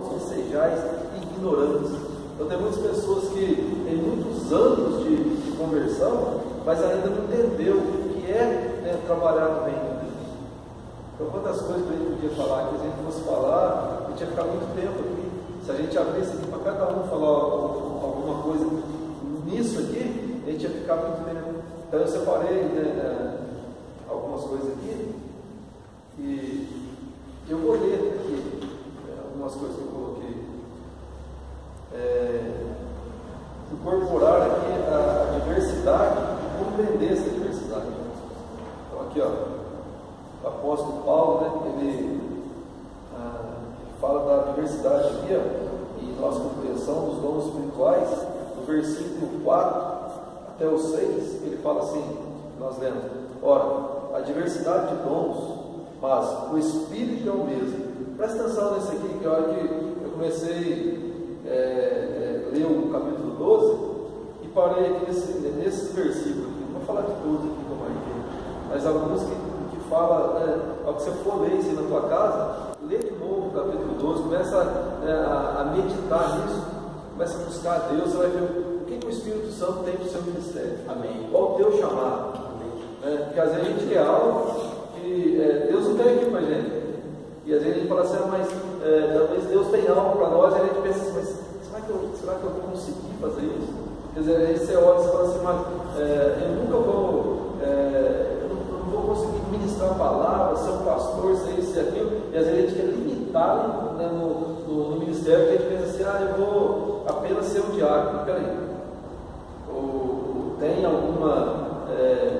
loucos, vicejais e ignorantes. Então tem muitas pessoas que têm muitos anos de conversão, mas ainda não entendeu o que é trabalhar no reino de Deus. Então quantas coisas que a gente podia falar, que a gente fosse falar, a gente ia ficar muito tempo aqui. Se a gente abrisse aqui para cada um falar alguma coisa nisso aqui, a gente ia ficar muito tempo. Então eu separei algumas coisas aqui e eu vou ler aqui algumas coisas que eu coloquei. Incorporar aqui a diversidade e compreender essa diversidade. Então aqui, ó, o apóstolo Paulo, né, ele fala da diversidade aqui, e nossa compreensão dos dons espirituais, do versículo 4 até o 6, ele fala assim, nós lemos: ora, a diversidade de dons, mas o Espírito é o mesmo. Presta atenção nesse aqui, que a hora que eu comecei ler o capítulo 12, e parei aqui nesse versículo aqui. Não vou falar de todos aqui que eu marquei, mas alguns que fala, ao que você for ler isso na tua casa, lê de novo o capítulo 12, começa a meditar nisso, começa a buscar a Deus, você vai ver o que o Espírito Santo tem para o seu ministério. Amém. Qual o teu chamado? Amém. Porque às vezes a gente quer algo que Deus não tem aqui para a gente. E às vezes a gente fala assim, mas talvez Deus tenha algo para nós, e a gente pensa assim, mas será que eu vou conseguir fazer isso? Quer dizer, aí você olha e fala assim, mas eu nunca vou, eu não vou conseguir ministrar a palavra, ser um pastor, ser isso e aquilo, e às vezes a gente quer limitar, né, no ministério, que a gente pensa assim, eu vou apenas ser um diácono. Peraí, tem alguma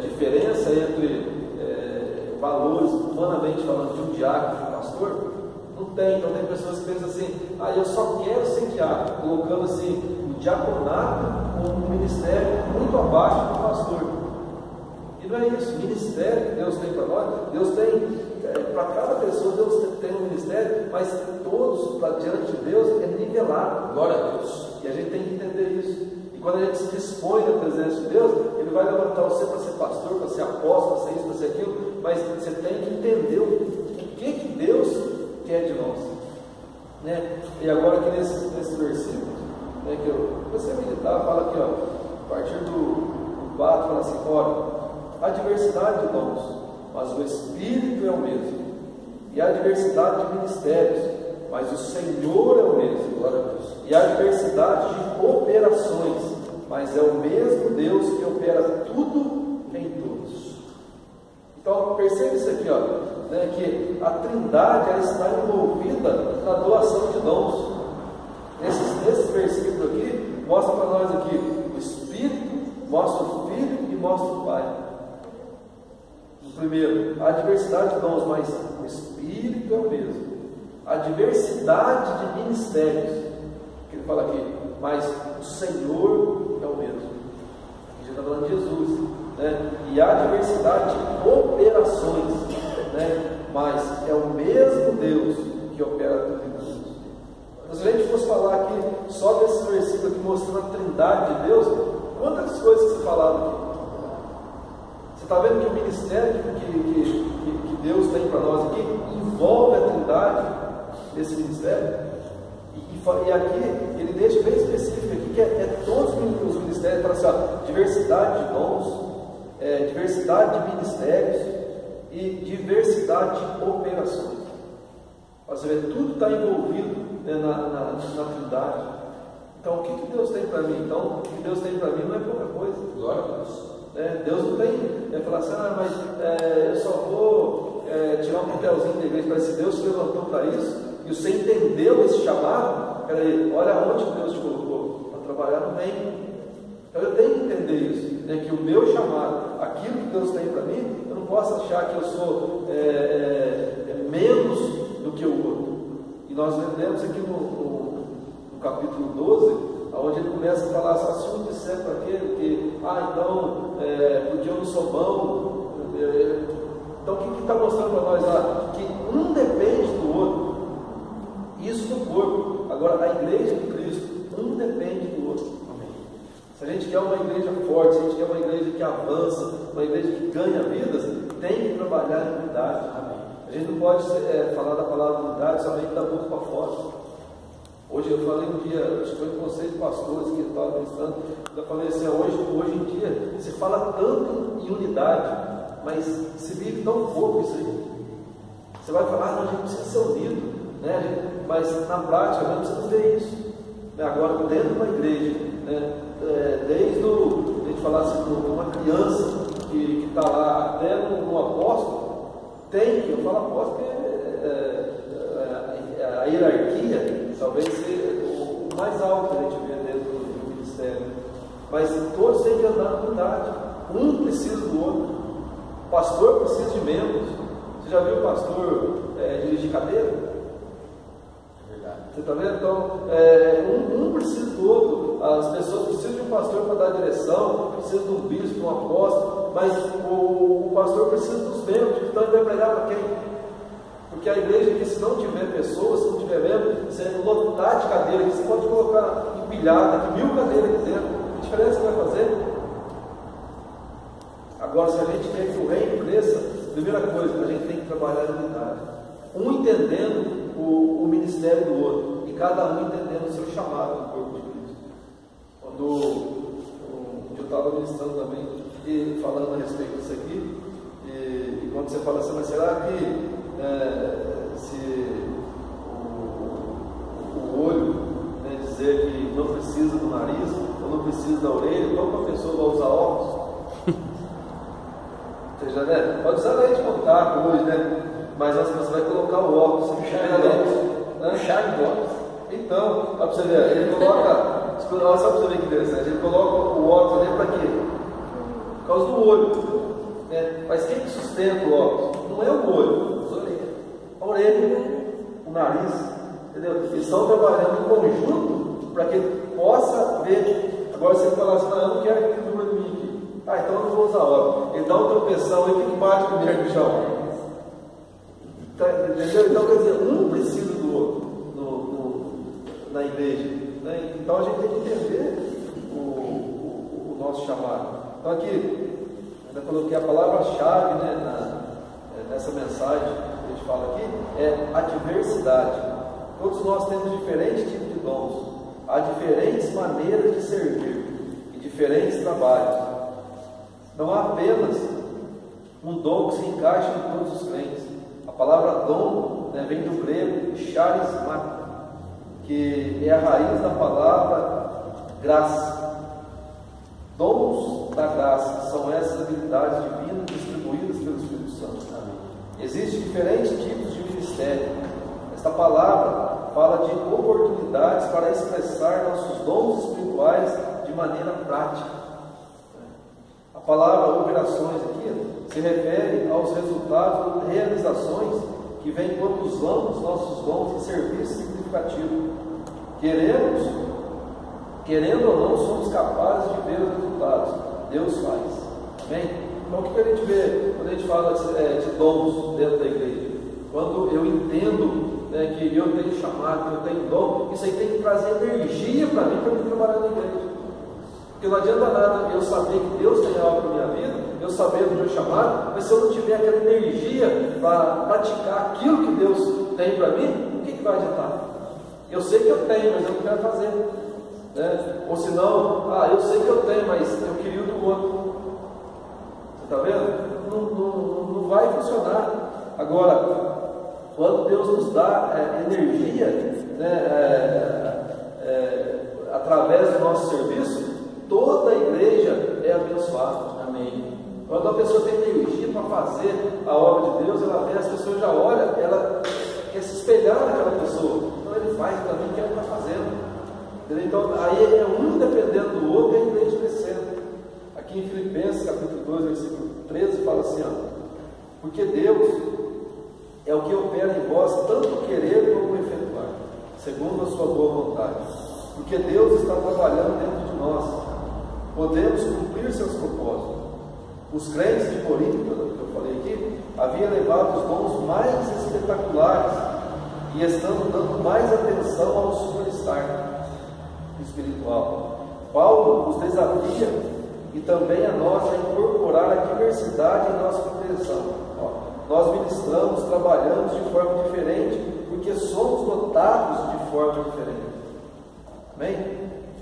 diferença entre valores, humanamente falando, de um diácono e de um pastor? Não tem. Então tem pessoas que pensam assim, eu só quero ser diácono, colocando assim, o diaconato como um ministério muito abaixo do pastor. E não é isso. O ministério que Deus tem para nós, Deus tem para cada pessoa, Deus tem um ministério, mas todos, para diante de Deus, é nivelado. Glória a Deus. E a gente tem que entender isso. E quando a gente se dispõe na presença de Deus, Ele vai levantar você para ser pastor, para ser apóstolo, para ser isso, para ser aquilo, mas você tem que entender o que Deus quer de nós. Né? E agora aqui nesse versículo, né, que eu comecei a meditar, fala aqui, a partir do 4, fala assim, ora, há diversidade de dons, mas o Espírito é o mesmo. E há diversidade de ministérios, mas o Senhor é o mesmo. Glória a Deus. E há diversidade de operações, mas é o mesmo Deus que opera tudo em todos. Então percebe isso aqui, né, que a Trindade ela está envolvida na doação de dons. Nesse versículo aqui, mostra para nós aqui o Espírito, mostra o Filho e mostra o Pai. No primeiro, a diversidade de dons, mas o Espírito é o mesmo. A diversidade de ministérios, que ele fala aqui, mas o Senhor é o mesmo. Aqui já está falando de Jesus, né? E há diversidade de operações, né? Mas é o mesmo Deus que opera tudo em todos. Então, se a gente fosse falar aqui só desse versículo aqui mostrando a Trindade de Deus, quantas coisas que você falava aqui? Você está vendo que o ministério que Deus tem para nós aqui envolve a Trindade desse ministério? E aqui ele deixa bem específico aqui que é todos os ministérios, para assim, diversidade de dons, diversidade de ministérios e diversidade de operações. Você vê, tudo está envolvido, né, na Trindade. Então o que Deus tem para mim? Então o que Deus tem para mim não é pouca coisa. Glória a Deus. Deus não tem falar assim, mas eu só vou tirar um papelzinho da igreja, mas se Deus te levantou para isso, e você entendeu esse chamado, peraí, olha onde Deus te colocou, para trabalhar no reino. Então eu tenho que entender isso, né, que o meu chamado, aquilo que Deus tem para mim, eu não posso achar que eu sou menos do que o outro. E nós lemos aqui no capítulo 12, onde ele começa a falar assim, se um disser para aquele que, então, porque eu não sou bom, então o que está mostrando para nós lá? Que um depende do outro, isso no corpo. Agora, a igreja de Cristo, um depende do outro. Amém. Se a gente quer uma igreja forte, se a gente quer uma igreja que avança, uma igreja que ganha vidas, tem que trabalhar em unidade. Amém. A gente não pode falar da palavra unidade somente da boca para fora. eu falei um dia, acho que foi um conselho de pastores que estava pensando, eu falei assim, hoje em dia se fala tanto em unidade, mas se vive tão pouco isso aí. Você vai falar, não, a gente precisa ser unido, né? Mas na prática a gente precisa ver isso. Agora, dentro de uma igreja, né? Desde a gente falar assim, uma criança que está lá até no apóstolo, tem que, eu falo apóstolo porque a hierarquia talvez seja o mais alto que a gente vê dentro do ministério, mas todos têm que andar na unidade, um precisa do outro, o pastor precisa de membros. Você já viu o pastor dirigir cadeira? É verdade. Você está vendo? Então, um precisa do outro, as pessoas precisam de um pastor para dar direção, precisam de um bispo, de um apóstolo, mas o pastor precisa dos membros, então ele vai pregar para quem? Porque a igreja aqui, se não tiver pessoas, se não tiver membros, você lotar de cadeira, você pode colocar empilhada aqui 1000 cadeiras aqui dentro, que diferença vai fazer? Agora, se a gente quer que o reino cresça, primeira coisa, a gente tem que trabalhar em unidade, um entendendo o ministério do outro, e cada um entendendo o seu chamado no corpo de Cristo. Quando eu estava ministrando também, e falando a respeito disso aqui, e quando você fala assim, mas será que se o olho, né, dizer que não precisa do nariz, ou não precisa da orelha, como a pessoa vai usar óculos? Você já, né? Pode usar lente de contato hoje, né? Mas as pessoas vai colocar o óculos, né? Chave de óculos. Então, para você ver, ele coloca, olha só para você ver que interessante, ele coloca o óculos ali para quê? Por causa do olho, né? Mas quem que sustenta o óculos? Não é o olho, a orelha, o nariz, entendeu? Eles estão trabalhando em conjunto para que ele possa ver. Agora você fala assim, não, eu não quero que durma de mim aqui. Então eu não vou usar óculos. Ele dá uma tropeção e que bate primeiro no chão. Entendeu? Então quer dizer, um precisa do outro na igreja, né? Então a gente tem que entender o nosso chamado. Então aqui, ainda coloquei a palavra-chave, né, nessa mensagem que a gente fala aqui, é a diversidade. Todos nós temos diferentes tipos de dons, há diferentes maneiras de servir e diferentes trabalhos. Não há apenas um dom que se encaixa em todos os crentes. A palavra dom, né, vem do grego charisma, que é a raiz da palavra graça. Dons da graça são essas habilidades divinas distribuídas pelo Espírito Santo. Existem diferentes tipos de ministério. Esta palavra fala de oportunidades para expressar nossos dons espirituais de maneira prática. A palavra operações aqui se refere aos resultados ou realizações que vêm quando usamos nossos dons em serviço significativo. Querendo ou não, somos capazes de ver os resultados. Deus faz. Amém? Então, o que a gente vê quando a gente fala de dons dentro da igreja? Quando eu entendo, né, que eu tenho chamado, que eu tenho dom, isso aí tem que trazer energia para mim trabalhar na igreja. Porque não adianta nada eu saber que Deus tem algo para a minha vida, eu saber do meu chamado, mas se eu não tiver aquela energia para praticar aquilo que Deus tem para mim, o que vai adiantar? Eu sei que eu tenho, mas eu não quero fazer. Né? Ou senão, eu sei que eu tenho, mas eu queria o do outro. Você está vendo? Não vai funcionar. Agora, quando Deus nos dá energia, né, através do nosso serviço, toda a igreja é abençoada. Amém. Quando a pessoa tem energia para fazer a obra de Deus, ela vê, as pessoas já olham, ela quer se espelhar naquela pessoa. Então ele faz também o que ela está fazendo. Entendeu? Então aí é um dependendo do outro e a igreja crescendo. Aqui em Filipenses capítulo 2, versículo 13, fala assim, porque Deus é o que opera em vós tanto querer como efetuar, segundo a sua boa vontade. Porque Deus está trabalhando dentro de nós, podemos cumprir seus propósitos. Os crentes de Corinto, que eu falei aqui, haviam levado os dons mais espetaculares e estão dando mais atenção ao superstar espiritual. Paulo os desafia e também a nós a incorporar a diversidade em nossa compreensão. Nós ministramos, trabalhamos de forma diferente, porque somos dotados de forma diferente. Amém?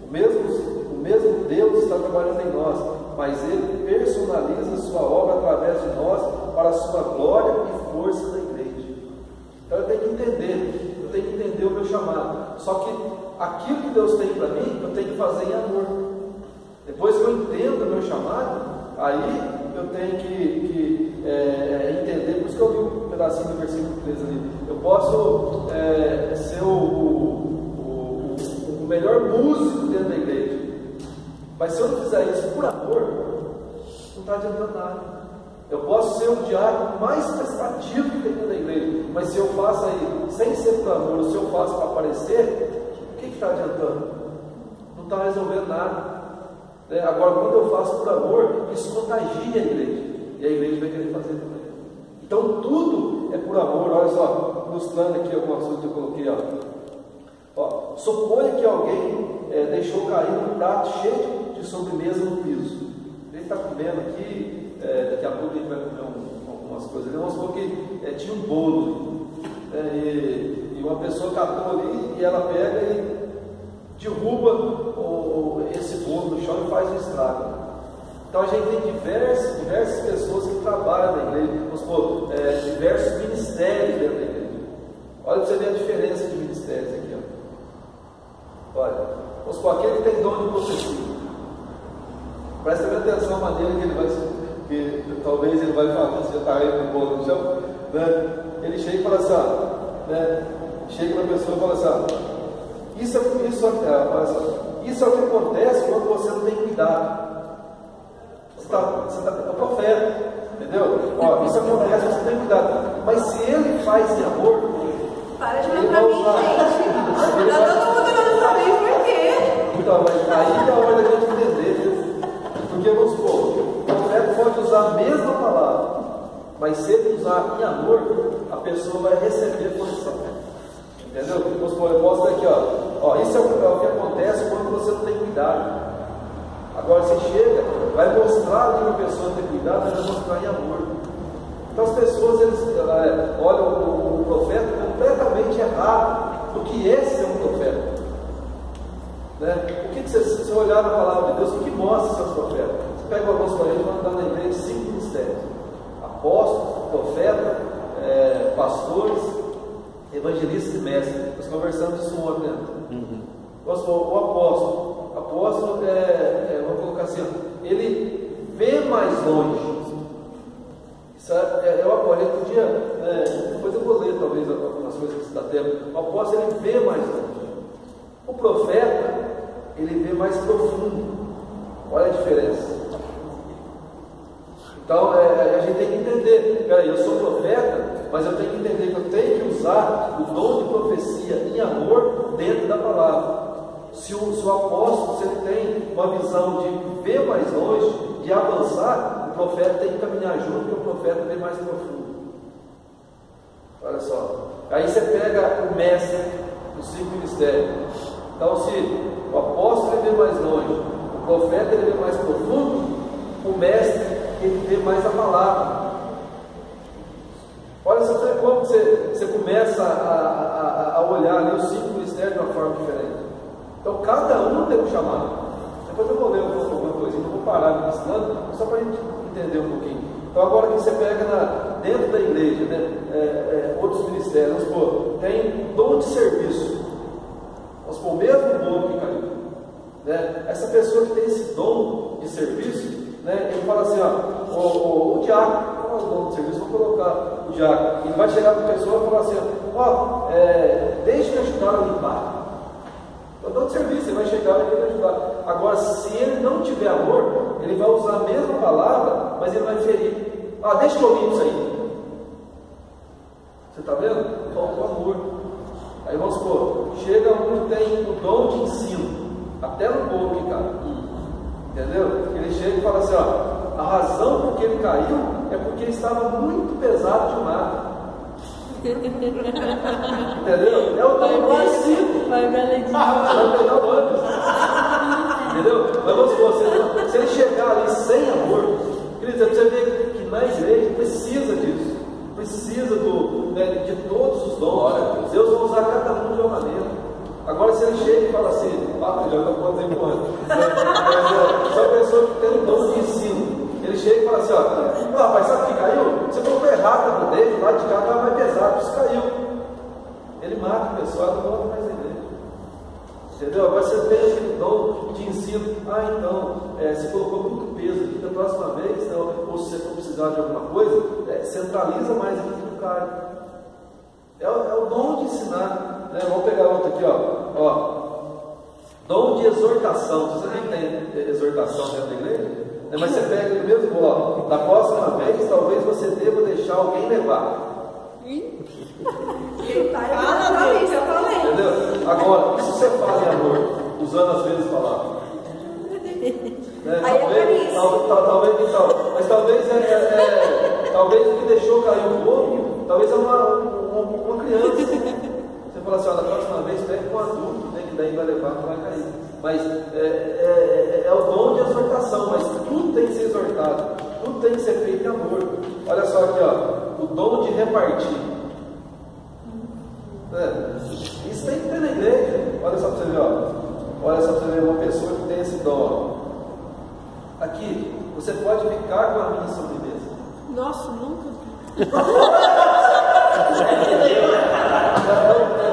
O mesmo Deus está trabalhando em nós, mas Ele personaliza a sua obra através de nós para a sua glória e força da igreja. Então eu tenho que entender o meu chamado. Só que aquilo que Deus tem para mim, eu tenho que fazer em amor. Depois que eu entendo o meu chamado, aí eu tenho que entender, por isso que eu li um pedacinho do versículo 13 ali. Eu posso ser o melhor músico dentro da igreja, mas se eu não fizer isso por amor, não está adiantando nada. Eu posso ser o diácono mais prestativo que tem dentro da igreja, mas se eu faço aí sem ser por amor, ou se eu faço para aparecer, o que está adiantando? Não está resolvendo nada. Agora, quando eu faço por amor, isso contagia a igreja, e a igreja vai querer fazer também. Então tudo é por amor. Olha só, ilustrando aqui algumas coisas que eu coloquei. Ó, suponha que alguém deixou cair um prato cheio de sobremesa no piso. Ele está comendo aqui, daqui a pouco ele vai comer algumas coisas. Vamos supor que tinha um bolo, e uma pessoa catou ali, e ela pega e derruba esse bolo no chão e faz um estrago. Então a gente tem diversas pessoas que trabalham na igreja, vamos supor, diversos ministérios dentro da igreja. Olha para você ver a diferença de ministérios aqui. Olha, vamos supor, aquele que tem dom de profecia. Presta bem atenção à maneira que talvez ele vai falar, você está aí no bolo no chão, né? Ele chega e fala assim, chega na pessoa e fala assim, isso é o que acontece quando você não tem cuidado. Você é um profeta, entendeu? Isso acontece quando você não tem cuidado. Mas se ele faz em amor, para de olhar pra mim, gente. Tá todo mundo olhando pra mim, por quê? Então, mas aí é a hora da gente entender. Porque, vamos supor, o profeta pode usar a mesma palavra, mas se ele usar em amor, a pessoa vai receber correção. Entendeu? Vamos supor, eu posso aqui, isso é o que acontece quando você não tem cuidado. Agora, você chega, vai mostrar ali para a pessoa ter cuidado, vai mostrar em amor. Então, as pessoas olham o profeta completamente errado do que é ser um profeta. Né? O que você olhar na palavra de Deus, o que mostra ser um profeta? Você pega alguns correntes e vai andar na igreja 5 ministérios: apóstolo, profeta, pastores, evangelistas e mestres. Nós conversamos isso ontem. Vamos supor, o apóstolo, vamos colocar assim, ele vê mais longe. Isso o apóstolo, ele podia, depois eu vou ler talvez algumas coisas que dá tempo. O apóstolo, ele vê mais longe. O profeta, ele vê mais profundo. Olha a diferença. Então, a gente tem que entender, peraí, eu sou profeta, mas eu tenho que entender que eu tenho que usar o dom de profecia em amor dentro da palavra. Se o apóstolo, se ele tem uma visão de ver mais longe, de avançar, o profeta tem que caminhar junto, porque o profeta vê mais profundo. Olha só. Aí você pega o mestre dos 5 ministérios. Então, se o apóstolo ele vê mais longe, o profeta ele vê mais profundo, o mestre ele vê mais a palavra. Olha só como você começa a olhar ali os 5 ministérios de uma forma diferente. Então cada um tem um chamado. Depois eu vou ler alguma coisinha, não vou parar me ensinando, só para a gente entender um pouquinho. Então agora que você pega dentro da igreja, outros ministérios, vamos supor, tem dom de serviço. Vamos supor, o mesmo bolo que caiu. Essa pessoa que tem esse dom de serviço, ele fala assim, o diácono, qual é o dom de serviço? Vou colocar o diácono. Ele vai chegar para a pessoa e falar assim, deixe me ajudar a limpar. Eu dou de serviço, ele vai chegar e vai querer ajudar. Agora, se ele não tiver amor, ele vai usar a mesma palavra, mas ele vai ferir. Deixa que eu limpo isso aí. Você está vendo? Faltou amor. Aí vamos supor, chega um que tem o dom de ensino, até no bolo que cai. Entendeu? Ele chega e fala assim, a razão por que ele caiu é porque ele estava muito pesado demais. Entendeu? É o dom mais simples. Vai pegar o ônibus. Entendeu? Mas vamos supor, se ele chegar ali sem amor, querido, você vê que na igreja precisa disso. Precisa de todos os dons. Deus vai usar cada um de uma maneira. Agora, se ele chega e fala assim, já estou contemplando. Se a pessoa que tem um dom de ensino, ele chega e fala assim, ó, rapaz, sabe o que caiu? Você colocou errado no dedo, lá de cá estava mais pesado, isso caiu. Ele mata a pessoa, não volta mais a igreja. Entendeu? Agora você tem aquele dom de ensino. Então, você colocou muito peso aqui, da próxima vez, então, ou se você for precisar de alguma coisa, centraliza mais aqui no cara. É o dom de ensinar. Né? Vamos pegar outro aqui, ó. Dom de exortação. Você nem tem exortação dentro da igreja? Mas você pega o mesmo bloco. Da próxima vez, talvez você deva deixar alguém levar. Entendeu? Agora, isso você faz em amor, usando às vezes palavras. Né? Mas talvez o que deixou cair um pouco, talvez é uma criança. Você fala assim, da próxima vez pega um adulto, né, que daí vai levar, não vai cair. Mas é o dom de exortação, mas tudo tem que ser exortado, tudo tem que ser feito em amor. Olha só aqui, o dom de repartir. Isso tem que ter na igreja. Olha só para você ver, olha só para você ver uma pessoa que tem esse dom. Aqui, você pode ficar com a minha sobremesa. Nossa, nunca.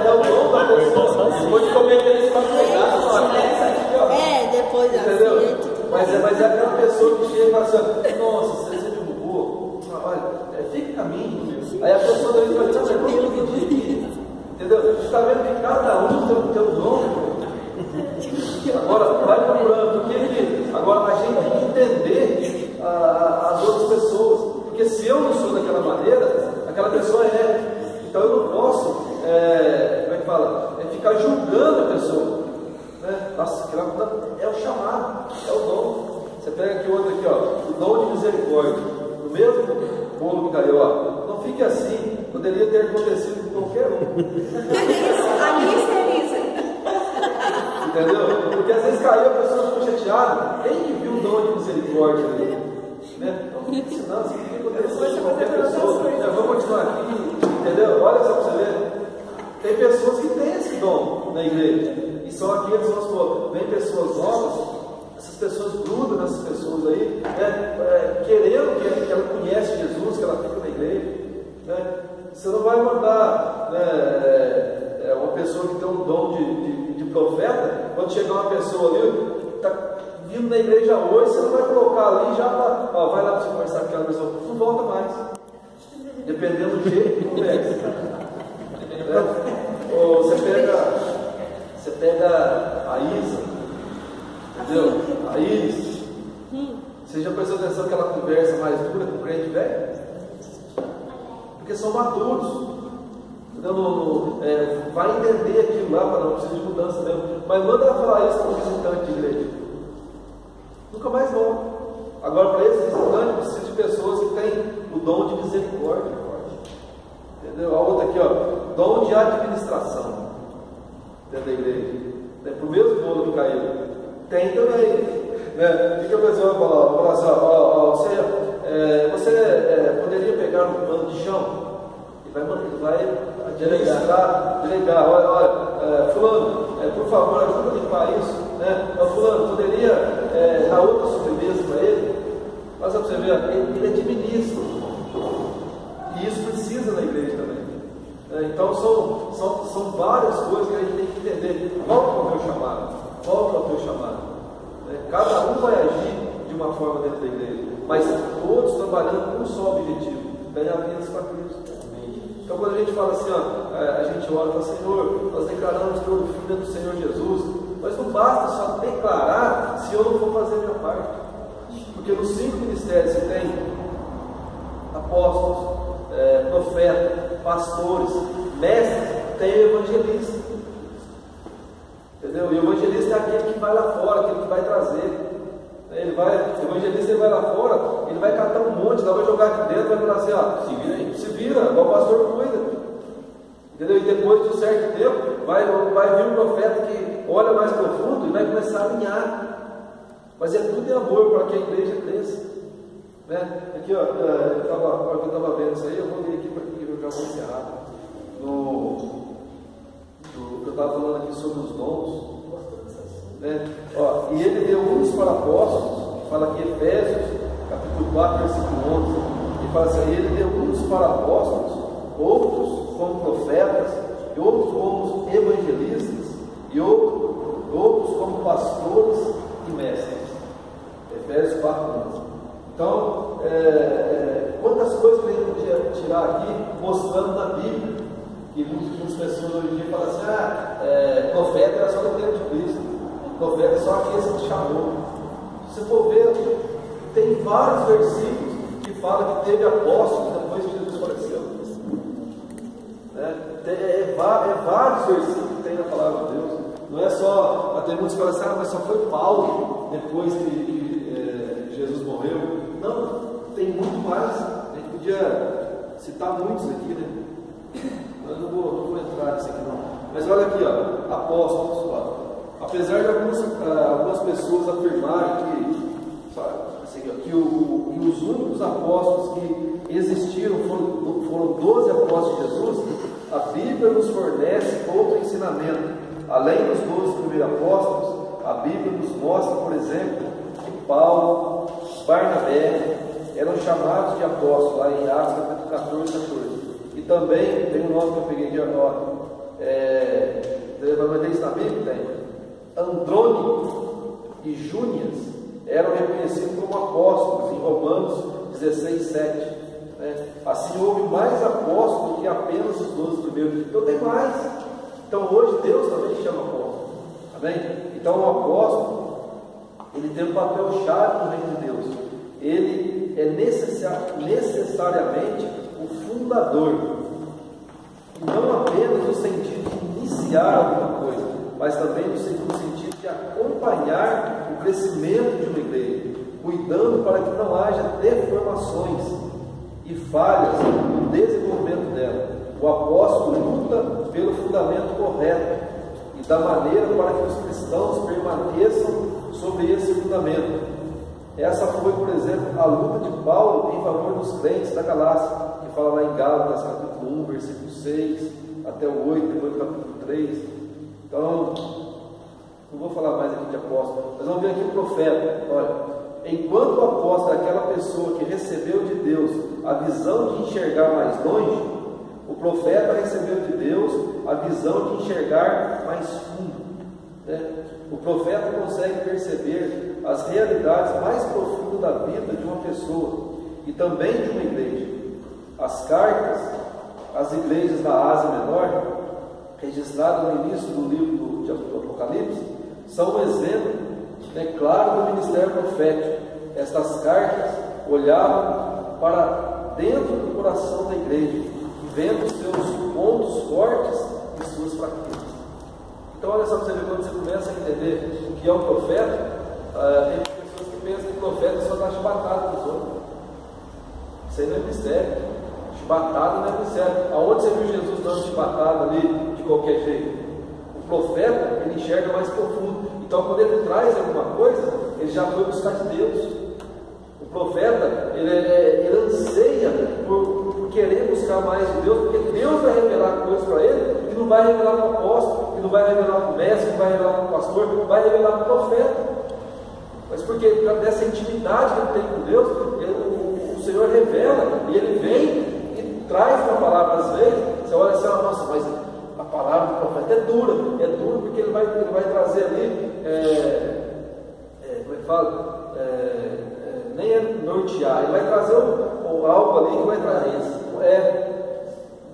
É o dom da pessoa. Pode comer aqueles papelados. Depois da entendeu? Mas é aquela pessoa que chega e fala assim, nossa, você me derrubou. Olha, fica a mim. Aí a pessoa da vez vai dizer, não, eu não entendi. Entendeu? Você está vendo que cada um tem um dom. Agora, vai procurando, porque agora a gente tem que entender as outras pessoas. Porque se eu não sou daquela maneira, aquela pessoa é. Então eu não posso, como é que fala? Ficar julgando a pessoa. Né? Nossa, é o chamado, é o dom. Você pega aqui outro aqui, o dom de misericórdia. No mesmo bolo que caiu, não fique assim, poderia ter acontecido com qualquer um. Entendeu? Porque às vezes caiu, a pessoa ficou chateada. Quem que viu o dom de misericórdia ali? Né? Senão, assim, o que aconteceu com qualquer pessoa? Vamos continuar aqui, entendeu? Olha só para você ver. Tem pessoas que têm esse dom na igreja. E são aqueles, vamos supor, vem pessoas novas. Essas pessoas grudam nessas pessoas aí, querendo que ela conhece Jesus, que ela fica na igreja. Né? Você não vai mandar uma pessoa que tem um dom de profeta, quando chegar uma pessoa ali, está vindo na igreja hoje, você não vai colocar ali já para, vai lá para você conversar com aquela pessoa, não volta mais. Dependendo do jeito que conversa. Ou você pega a Isa, entendeu? A Iris. Você já prestou atenção que ela conversa mais dura com o crente velho? Porque são maduros. Então, vai entender aquilo lá, para não precisar de mudança mesmo. Mas manda ela falar isso para um visitante de igreja. Nunca mais volta. Agora, para esse visitante, precisa de pessoas que têm o dom de misericórdia. Entendeu? A outra aqui, dom de administração. Dentro da igreja. Para o mesmo bolo que caiu. Tem também. Né? O que a pessoa fala assim, você poderia pegar um pano de chão? Ele vai delegar, olha, fulano, por favor, ajuda a limpar isso, né? Fulano, poderia dar outra sobremesa para ele? Mas para você ver, ele administra, e isso precisa na igreja também. Então são várias coisas que a gente tem que entender. Qual é o meu chamado? Qual é o teu chamado? Cada um vai agir de uma forma dentro da igreja, mas todos trabalhando com um só objetivo: ganhar vidas para Cristo. Então, quando a gente fala assim, a gente ora e fala, Senhor, nós declaramos que o Filho é do Senhor Jesus, mas não basta só declarar se eu não for fazer a minha parte. Porque nos 5 ministérios você tem apóstolos, profetas, pastores, mestres, tem evangelista. Entendeu? E o evangelista é aquele que vai lá fora, aquele que vai trazer. O evangelista ele vai lá fora, ele vai catar um monte, vai jogar aqui dentro, vai falar assim, se vira aí, se vira, igual o pastor cuida. Entendeu? E depois de um certo tempo, vai vir um profeta que olha mais profundo e vai começar a alinhar. Mas é tudo em amor para que a igreja cresça. Né? Aqui, agora que eu estava vendo isso aí, eu vou ler aqui para que eu já vou encerrar. eu estava falando aqui sobre os dons, né? Ó, e ele deu uns para apóstolos, que fala aqui Efésios, capítulo 4, versículo 11, e fala assim, ele deu uns para apóstolos, outros como profetas, e outros como evangelistas, e outros como pastores e mestres. Efésios 4, 11. Então, quantas coisas que a gente podia tirar aqui, mostrando na Bíblia, e muitas pessoas hoje em dia falam assim, profeta era só no tempo de Cristo, profeta é só aquele que chamou. Se você for ver, tem vários versículos que falam que teve apóstolos depois que Jesus faleceu. Vários versículos que tem na palavra de Deus. Não é só, tem muitos que falam assim, mas só foi Paulo depois que Jesus morreu. Não, tem muito mais. A gente podia citar muitos aqui, né? Eu não vou entrar nisso aqui não. Mas olha aqui, ó, apóstolos. Ó. Apesar de algumas pessoas afirmarem que os únicos apóstolos que existiram foram 12 apóstolos de Jesus, a Bíblia nos fornece outro ensinamento. Além dos 12 primeiros apóstolos, a Bíblia nos mostra, por exemplo, que Paulo, Barnabé eram chamados de apóstolos, lá em Atos capítulo 14, 14. E também, tem um nome que eu peguei aqui agora, tem isso na Bíblia? Tem. Andrônico e Júnias eram reconhecidos como apóstolos, em Romanos 16, 7. Né? Assim, houve mais apóstolos que apenas os 12 primeiros. Então, tem mais. Então, hoje, Deus também chama apóstolo. Amém? Então, o apóstolo, ele tem um papel chave no reino de Deus. Ele é necessariamente o fundador. E não apenas no sentido de iniciar alguma coisa, mas também no sentido de acompanhar o crescimento de uma igreja, cuidando para que não haja deformações e falhas no desenvolvimento dela. O apóstolo luta pelo fundamento correto e da maneira para que os cristãos permaneçam sobre esse fundamento. Essa foi, por exemplo, a luta de Paulo em favor dos crentes da Galácia, que fala lá em Gálatas, capítulo 1, versículo 6 até o 8, depois do capítulo 3. Então, não vou falar mais aqui de apóstolo, mas vamos ver aqui o profeta. Olha, enquanto o apóstolo é aquela pessoa que recebeu de Deus a visão de enxergar mais longe, o profeta recebeu de Deus a visão de enxergar mais fundo. Né? O profeta consegue perceber as realidades mais profundas da vida de uma pessoa e também de uma igreja. As cartas às igrejas da Ásia Menor, registradas no início do livro do Apocalipse, são um exemplo claro do ministério profético. Estas cartas olhavam para dentro do coração da igreja, vendo seus pontos fortes e suas fraquezas. Então, olha só para você ver, quando você começa a entender o que é um profeta, tem pessoas que pensam que o profeta só dá chibatada nos outros. Isso aí não é mistério. Chibatada não é mistério. Aonde você viu Jesus dando chibatada ali de qualquer jeito? O profeta, ele enxerga mais profundo. Então, quando ele traz alguma coisa, ele já foi buscar de Deus. O profeta, ele anseia por querer buscar mais de Deus, porque Deus vai revelar coisas para ele que não vai revelar para o apóstolo, que não vai revelar para o mestre, que não vai revelar para o pastor, que não vai revelar para o profeta. Mas porque dessa intimidade que ele tem com Deus, o Senhor revela, e ele vem e traz uma palavra. Às vezes, você olha assim, nossa, mas a palavra do profeta é dura porque ele vai trazer ali, como é que fala? Nem é nortear, ele vai trazer algo ali que vai trazer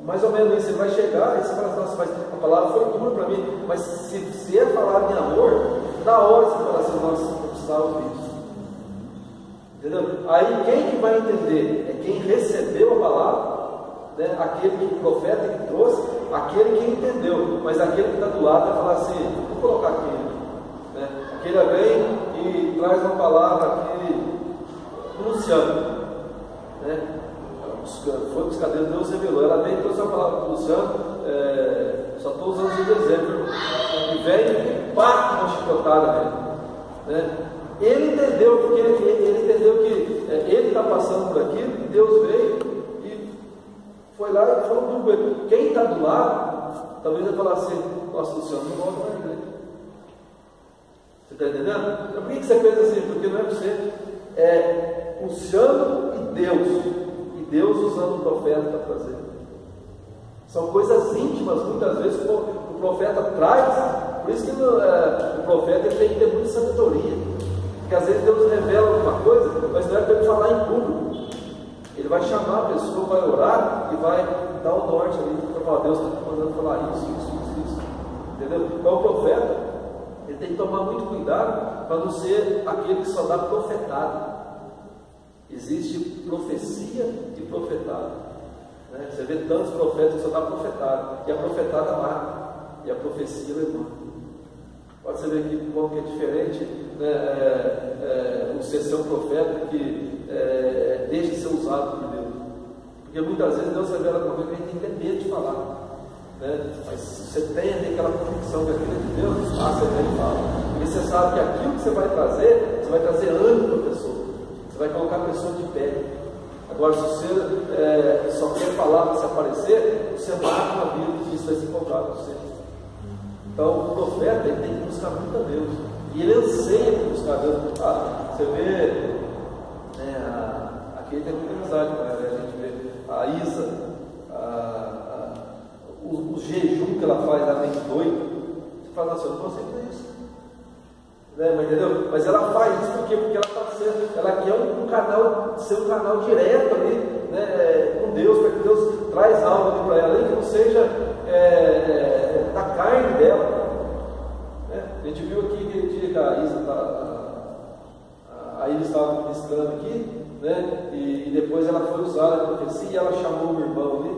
mais ou menos isso. Ele vai chegar e você fala, nossa, mas a palavra foi dura para mim, mas se é falado em amor, na hora você fala assim, nossa, eu precisava disso. Entendeu? Aí quem que vai entender? É quem recebeu a palavra, né? Aquele que o profeta que trouxe, aquele que entendeu, mas aquele que está do lado vai falar assim, vou colocar aqui, né? Aquele vem e traz uma palavra aqui, Luciano, né? Foi buscar Deus, Deus revelou. Ela vem e trouxe a palavra para o Luciano, só estou usando esse exemplo, e vem e pá, uma chicotada nele, né? Ele entendeu, porque ele entendeu que ele está passando por aquilo, e Deus veio e foi lá e falou com ele. Quem está do lado talvez ele falasse assim: nossa, Luciano, não volta mais na igreja. Você está entendendo? Então, por que você pensa assim? Porque não é você. É Luciano e Deus. E Deus usando o profeta para trazer. São coisas íntimas, muitas vezes, que o profeta traz. Por isso que o profeta ele tem que ter muita sabedoria. Porque às vezes Deus revela alguma coisa, mas não é para ele falar em público. Ele vai chamar a pessoa, vai orar e vai dar o norte ali. Para falar: Deus está te mandando falar isso. Entendeu? Então o profeta, ele tem que tomar muito cuidado para não ser aquele que só dá profetado. Existe profecia e profetado. Né? Você vê tantos profetas que só dá profetado. E a profetada mata. E a profecia levanta. Pode você ver aqui como que é diferente, né, você ser um profeta que deixa de ser usado por Deus. Porque muitas vezes Deus revela alguma coisa que a gente tem que ter medo de falar. Né? Mas se você tem aquela convicção que aquilo é de Deus, você vem e fala. Porque você sabe que aquilo que você vai trazer ânimo para a pessoa. Você vai colocar a pessoa de pé. Agora, se você só quer falar para se aparecer, você mata uma vida que isso vai se encontrar com você. Então, o profeta ele tem que buscar muito a Deus. E ele anseia por buscar a Deus. Você vê, aqui tem muita amizade com ela, a gente vê a Isa, o jejum que ela faz, ela vem doida. Você fala: nossa, eu não consigo fazer isso. Mas entendeu? Mas ela faz isso porque ela está sendo, ela quer ser um canal direto ali, né, com Deus, para que Deus traz algo ali para ela, que não seja da carne dela. A gente viu aqui que a Isa estava ministrando aqui, né, e depois ela foi usar a profecia e ela chamou o irmão ali.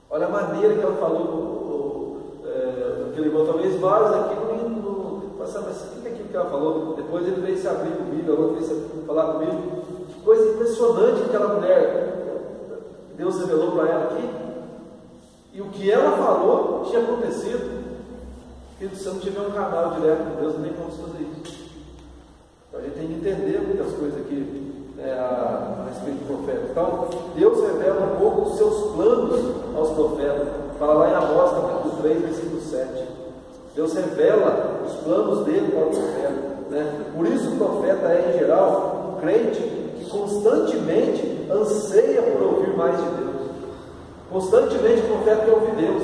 Olha a maneira que ela falou aquele irmão, talvez vários aqui não mas o que é aquilo que ela falou? Depois ele veio se abrir comigo, a outra veio se falar comigo. Que coisa impressionante que aquela mulher, Deus revelou para ela aqui. E o que ela falou tinha acontecido. E se você não tiver um canal direto com Deus, não tem como fazer isso. Então a gente tem que entender muitas coisas aqui a respeito do profeta. Então, Deus revela um pouco os seus planos aos profetas. Fala lá em Amós, capítulo 3, versículo 7. Deus revela os planos dele para o profeta. Né? Por isso o profeta é, em geral, um crente que constantemente anseia por ouvir mais de Deus. Constantemente o profeta quer ouvir Deus,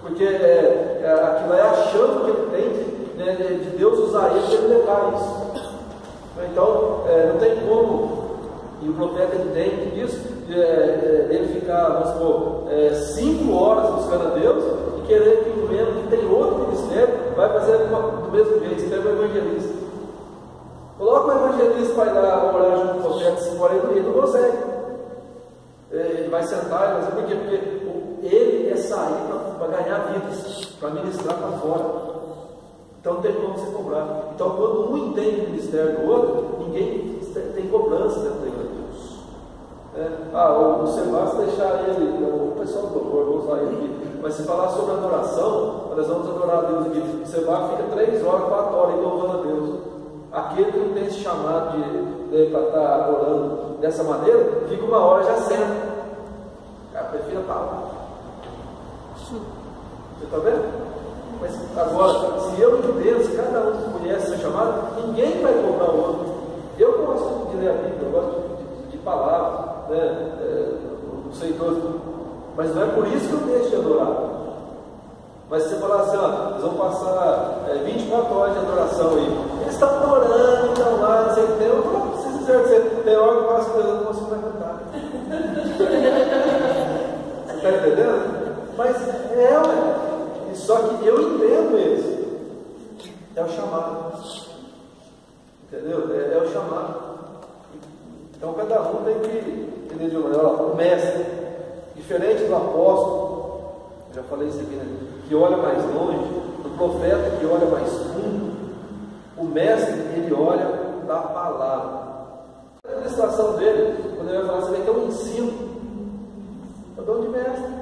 porque aquilo é a chama que ele tem, né, de Deus usar ele para ele levar isso. Então, não tem como, e o profeta entende isso, ele ficar, vamos supor, 5 horas buscando a Deus e querer que o membro que tem outro ministério vai fazer do mesmo jeito. Você tem um evangelista. Coloca o evangelista para ir lá orar junto com o profeta 5 horas, ele não consegue. Ele vai sentar, mas por quê? Porque ele é sair para ganhar vidas, para ministrar para fora. Então não tem como você cobrar. Então, quando um entende o ministério do outro, ninguém tem cobrança dentro da igreja. Você basta deixar ele, o pessoal do louvor, vou usar ele aqui, mas se falar sobre adoração, nós vamos adorar a Deus aqui. Você vai, fica 3 horas, 4 horas louvando a Deus. Aquele que não tem esse chamado para estar adorando dessa maneira, fica 1 hora e já senta. Prefiro a palavra. Você está vendo? Mas agora, se eu entendo, se cada um conhece essa chamada, ninguém vai cobrar o outro. Eu gosto de ler a Bíblia, eu gosto de palavras, não sei todos, mas não é por isso que eu deixo de adorar. Mas se você falar assim, eles vão passar 24 horas de adoração aí, eles estão adorando, estão lá, não sei o que tem, eu falo, se você tem hora que eu faço coisa, eu não consigo cantar. Você está entendendo? Mas só que eu entendo eles. É o chamado. Entendeu? É o chamado. Então cada um tem que entender de uma maneira. O mestre, diferente do apóstolo, já falei isso aqui, né? Que olha mais longe, do profeta que olha mais fundo, o mestre, ele olha da palavra. A administração dele, quando ele vai falar assim, vai ter um ensino. É o dom de mestre.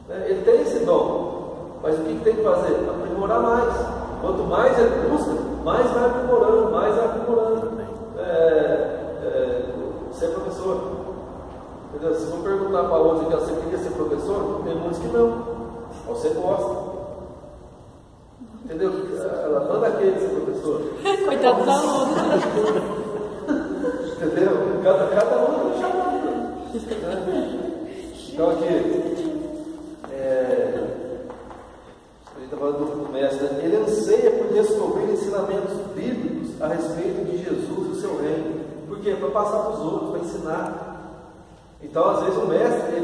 Ele tem esse dom. Mas o que tem que fazer? Aprimorar mais. Quanto mais ele busca, mais vai aprimorando, mais vai aprimorando. Ser professor. Entendeu? Se for perguntar para outro que você queria ser professor, tem muitos que não. Você gosta. Entendeu? Ela manda aquele, seu professor. Coitado dos alunos. Entendeu? Cada um tem um chamado. Então aqui, a gente está falando do mestre, né? Ele anseia por descobrir ensinamentos bíblicos a respeito de Jesus e o seu reino. Por quê? Para passar para os outros, para ensinar. Então, às vezes, o mestre,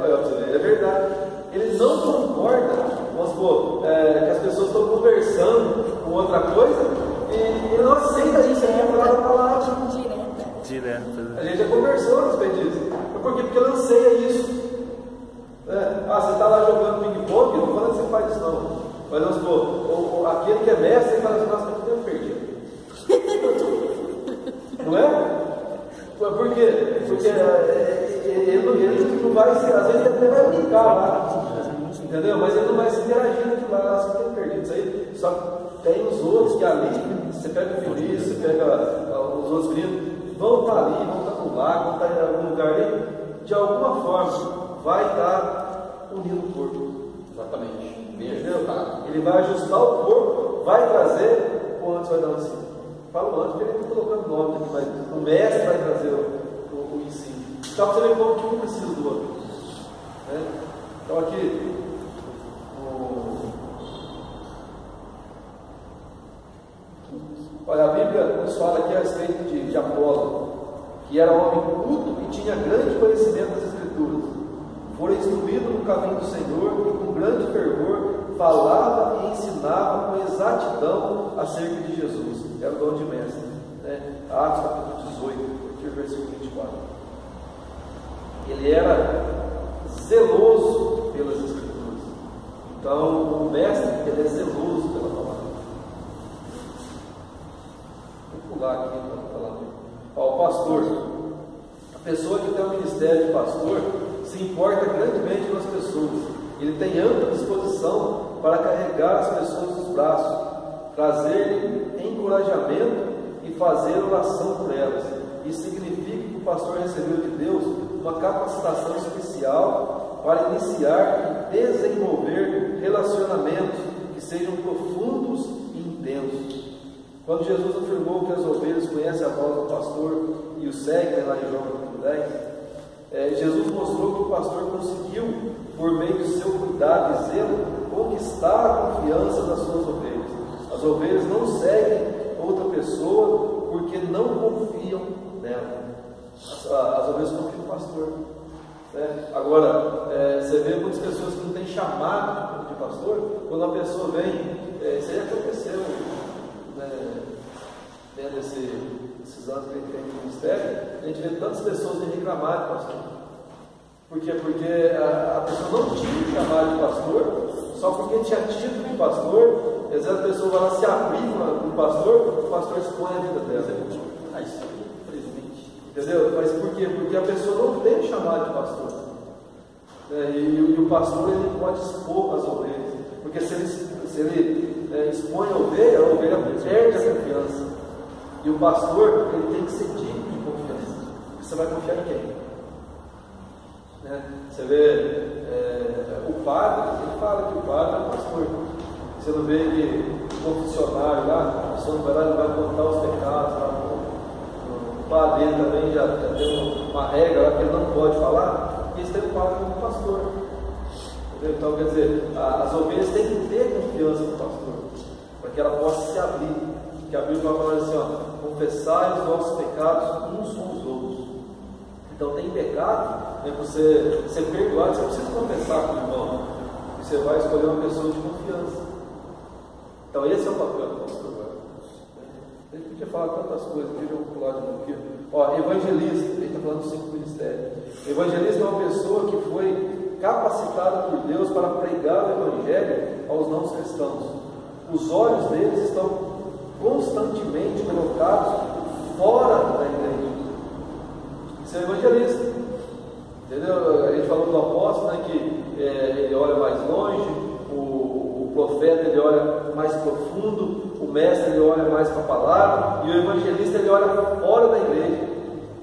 olha, é verdade, ele não concorda, vamos supor, que as pessoas estão conversando com outra coisa, e ele não aceita isso, ele quer falar da palavra. Direto. A gente já conversou a respeito disso. Por quê? Porque ele anseia isso. Você está lá jogando ping-pong, não falando que você faz isso não. Mas vamos supor, aquele que é mestre, ele fala assim, nossa, mas eu perdi. Não é? Por quê? Porque ele não vai se, às vezes ele até vai brincar lá, entendeu? Mas ele não vai se interagir naquilo lá, você tem perdido isso aí. Só que tem os outros que ali, você pega o Vinícius, você pega os outros meninos, vão estar ali, vão estar no lago, vão estar em algum lugar ali, de alguma forma vai estar unindo o corpo. Exatamente. Entendeu? Ele vai ajustar o corpo, vai trazer, o antes vai dar um ensino. Fala o antes, porque ele está colocando o nome aqui, mas o mestre vai trazer o ensino. Então você vê como que um precisa do outro. Né? Então aqui, olha, a Bíblia nos fala aqui a respeito de Apolo, que era um homem culto e tinha grande conhecimento das Escrituras. Fora instruído no caminho do Senhor e com grande fervor falava e ensinava com exatidão acerca de Jesus. Era o dom de mestre. Né? Atos capítulo 18, versículo 24. Ele era zeloso pelas Escrituras. Então, o mestre, ele é zeloso pela palavra. Vou pular aqui para falar. O pastor, a pessoa que tem o ministério de pastor, se importa grandemente com as pessoas. Ele tem ampla disposição para carregar as pessoas nos braços, trazer encorajamento e fazer oração por elas. Isso significa que o pastor recebeu de Deus uma capacitação especial para iniciar e desenvolver relacionamentos que sejam profundos e intensos. Quando Jesus afirmou que as ovelhas conhecem a voz do pastor e o seguem, lá em João capítulo 10, Jesus mostrou que o pastor conseguiu, por meio do seu cuidado e zelo, conquistar a confiança das suas ovelhas. As ovelhas não seguem outra pessoa porque não confiam nela. As ovelhas confiam no pastor. Agora, você vê muitas pessoas que não têm chamado de pastor, quando a pessoa vem, isso aí aconteceu, dentro desses anos que a gente tem no ministério, a gente vê tantas pessoas que reclamaram de pastor. Por quê? Porque a pessoa não tinha chamado de pastor, só porque tinha título de pastor, às vezes a pessoa vai lá se abrir com o pastor expõe a vida dela. Entendeu? Mas por quê? Porque a pessoa não tem chamado de pastor. E o pastor ele pode expor as ovelhas. Porque se ele expõe a ovelha perde a confiança. E o pastor ele tem que ser digno de confiança. Você vai confiar em quem? Você vê o padre, ele fala que o padre é o pastor. Você não vê ele, o confessionário lá, a pessoa vai lá e vai contar os pecados lá. O padre dele também já tem uma regra lá que ele não pode falar, e eles têm o padre como pastor. Entendeu? Então, quer dizer, as ovelhas têm que ter confiança no pastor, para que ela possa se abrir. Que a Bíblia vai falar assim: confessai os vossos pecados uns com os outros. Então, tem pecado, para você ser perdoado, você precisa confessar com o irmão. E você vai escolher uma pessoa de confiança. Então, esse é o papel do pastor. A gente podia falar tantas coisas, eu vou pular de novo aqui. Evangelista, ele está falando do 5 ministérios. Evangelista é uma pessoa que foi capacitada por Deus para pregar o Evangelho aos não cristãos. Os olhos deles estão constantemente colocados fora da igreja. Isso é evangelista. Entendeu? A gente falou do apóstolo, né, que ele olha mais longe, o profeta ele olha mais profundo, o mestre ele olha mais para a palavra, e o evangelista ele olha fora da igreja.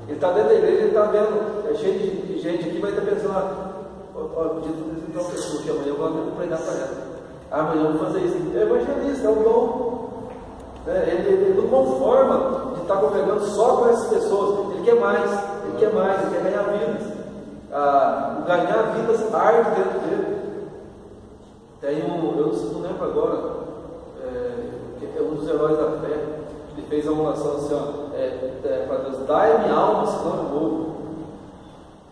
Ele está dentro da igreja, ele está vendo, cheio de gente aqui, vai estar pensando: podia ter uma pessoa que amanhã eu vou pregar para ela. Amanhã eu vou fazer isso. É evangelista, é um dom. Ele não conforma de estar congregando só com essas pessoas. Ele quer mais, ele quer ganhar vidas. Ganhar vidas arde dentro dele. Tem eu não lembro agora, é um dos heróis da fé, que fez uma oração assim, para Deus, dai-me alma, senão eu morro.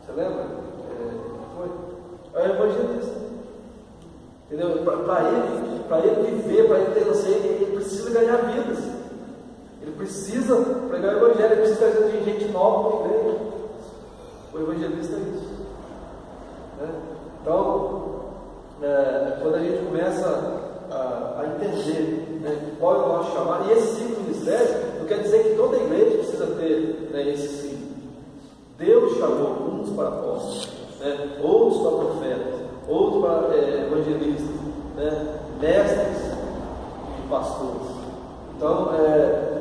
Você lembra? Foi. É o evangelista. Entendeu? Para ele viver, para ele ter assim, ele precisa ganhar vidas. Ele precisa pregar o evangelho, ele precisa trazer gente nova para a igreja. O evangelista é isso. Então, quando a gente começa a entender qual é o nosso chamado, e esse ciclo ministério, não quer dizer que toda igreja precisa ter esse ciclo. Deus chamou uns para apóstolos, outros para profetas, outros para evangelistas, mestres e pastores. Então,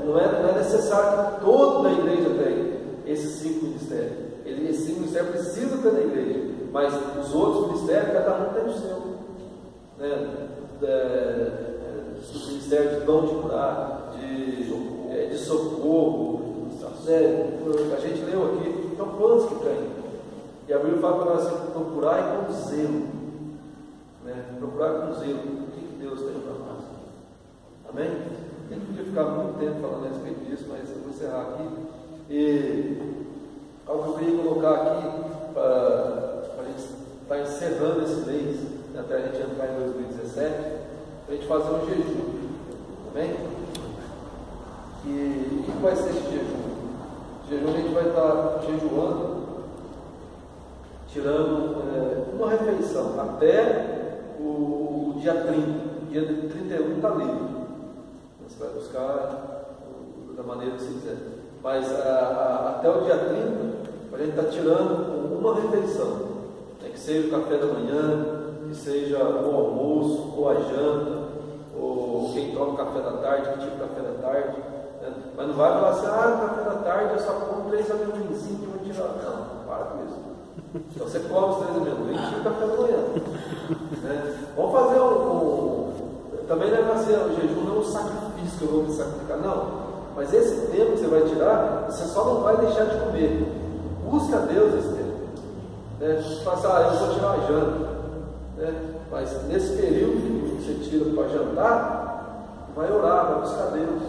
não é necessário que toda a igreja tenha esse ciclo ministério. Esse ciclo ministério precisa ter na igreja, mas os outros ministérios, cada um tem o seu. O ministério de dom de curar, de socorro. A gente leu aqui, então quantos que tem? E a Bíblia fala para nós assim, procurar com zelo. Procurar com zelo o que Deus tem para nós. Amém? A gente podia ficar muito tempo falando a respeito disso, mas eu vou encerrar aqui. E algo que eu queria colocar aqui para a gente estar encerrando esse mês, até a gente entrar em 2017, para a gente fazer um jejum. Amém? E o que vai ser esse jejum? Jejum a gente vai estar jejuando, tirando uma refeição até o dia 30. Dia 31 está livre. Você vai buscar da maneira que você quiser. Mas até o dia 30, a gente está tirando uma refeição. Que seja o café da manhã, que seja o almoço, ou a janta, ou quem toma o café da tarde, que tira o café da tarde. Mas não vai falar assim, no café da tarde eu só como 3 amendoinzinhos que eu vou tirar. Não, para com isso. Então você come os 3 amendoins e tira o café da manhã. Vamos fazer também não é para ser o jejum, não é um sacrifício que eu vou me sacrificar, não. Mas esse tempo que você vai tirar, você só não vai deixar de comer. Busca a Deus esse tempo. Você fala assim, eu vou tirar a janta. Mas nesse período que você tira para jantar, vai orar, vai buscar Deus.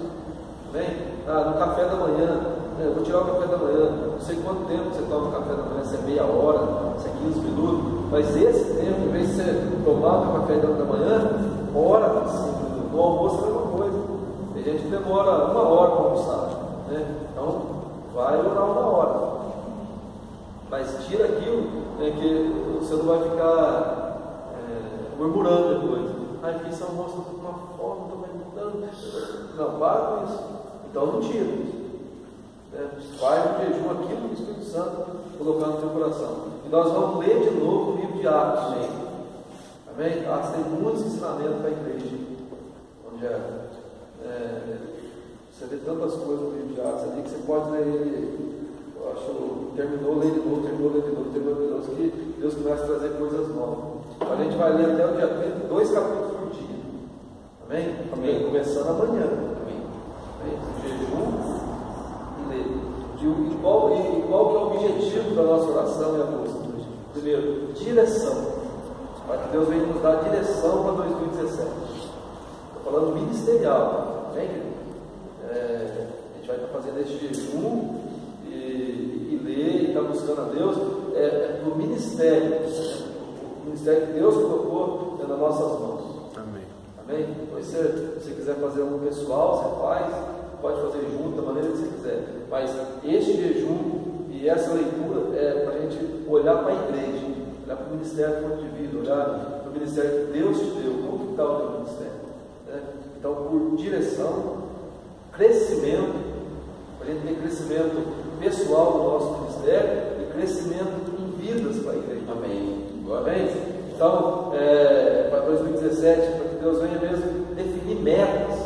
No café da manhã, eu vou tirar o café da manhã. Não sei quanto tempo você toma o café da manhã, se é meia hora, se é 15 minutos. Mas esse tempo, em vez de você tomar o café da manhã, ora 5 minutos. No almoço é a mesma coisa. Tem gente que demora 1 hora para almoçar. Então, vai orar 1 hora. Mas tira aquilo que você não vai ficar murmurando depois. Fiz almoço, estou com uma fome, estou meditando. Não, para com isso. Então não tira isso. Faz um jejum aquilo que o Espírito Santo colocar no teu coração. E nós vamos ler de novo o livro de Atos. Amém? Atos tem muitos ensinamentos para a igreja. Onde você vê tantas coisas no livro de Atos ali que você pode ler ele. Eu acho, terminou, lê de novo, que Deus começa a trazer coisas novas. A gente vai ler até o dia 30, 2 capítulos por dia. Amém? Amém. Começando amanhã. Amém. Jejum e ler. E qual que é o objetivo da nossa oração e a busca? Primeiro, direção. Para que Deus venha nos dar direção para 2017. Estou falando ministerial. Amém? A gente vai estar fazendo esse jejum e ler e estar buscando a Deus do ministério. O ministério que Deus colocou nas nossas mãos. Amém. Amém? Então, se você quiser fazer um pessoal, você faz, pode fazer junto, da maneira que você quiser. Mas este jejum e essa leitura é para a gente olhar para a igreja, olhar para o ministério do ponto de vida, olhar para o ministério que Deus te deu, como que está o teu ministério. Então, por direção, crescimento, para a gente ter crescimento pessoal do nosso ministério e crescimento em vidas para a igreja. Amém. Amém? Então, para 2017, para que Deus venha mesmo definir metas,